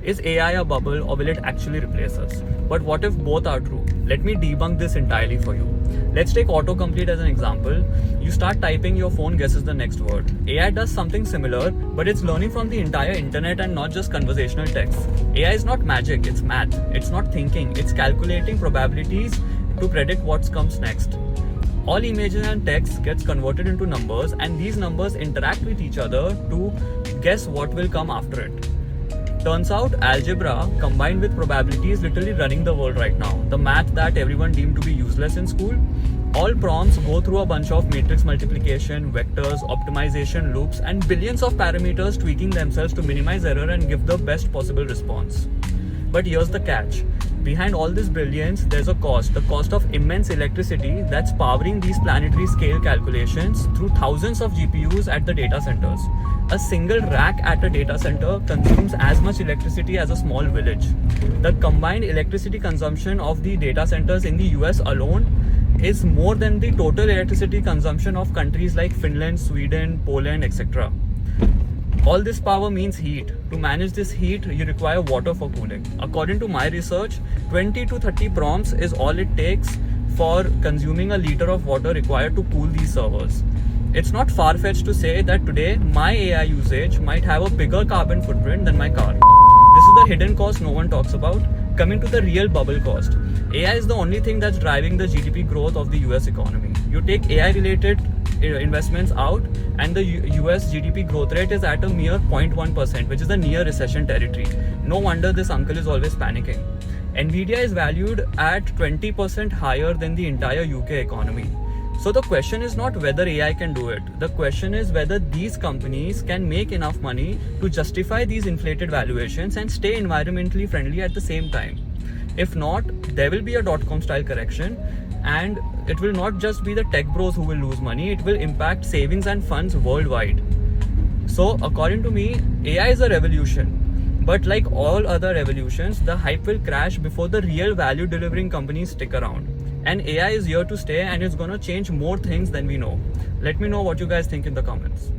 Is AI a bubble or will it actually replace us? But what if both are true? Let me debunk this entirely for you. Let's take autocomplete as an example. You start typing, your phone guesses the next word. AI does something similar, but it's learning from the entire internet and not just conversational text. AI is not magic, it's math. It's not thinking, it's calculating probabilities to predict what comes next. All images and text gets converted into numbers, and these numbers interact with each other to guess what will come after it. Turns out algebra combined with probability is literally running the world right now. The math that everyone deemed to be useless in school. All prompts go through a bunch of matrix multiplication, vectors, optimization loops, and billions of parameters tweaking themselves to minimize error and give the best possible response. But here's the catch. Behind all this brilliance, there's a cost. The cost of immense electricity that's powering these planetary scale calculations through thousands of GPUs at the data centers. A single rack at a data center consumes as much electricity as a small village. The combined electricity consumption of the data centers in the US alone is more than the total electricity consumption of countries like Finland, Sweden, Poland, etc. All this power means heat. To manage this heat, you require water for cooling. According to my research, 20 to 30 prompts is all it takes for consuming a liter of water required to cool these servers. It's not far-fetched to say that today my AI usage might have a bigger carbon footprint than my car. This is the hidden cost no one talks about. Coming to the real bubble cost. AI is the only thing that's driving the GDP growth of the US economy. You take AI-related investments out and the US GDP growth rate is at a mere 0.1%, which is the near recession territory. No wonder this uncle is always panicking. Nvidia is valued at 20% higher than the entire UK economy. So the question is not whether AI can do it. The question is whether these companies can make enough money to justify these inflated valuations and stay environmentally friendly at the same time. If not, there will be a dot-com style correction, and it will not just be the tech bros who will lose money, it will impact savings and funds worldwide. So according to me, AI is a revolution. But like all other revolutions, the hype will crash before the real value delivering companies stick around. And AI is here to stay, and it's gonna change more things than we know. Let me know what you guys think in the comments.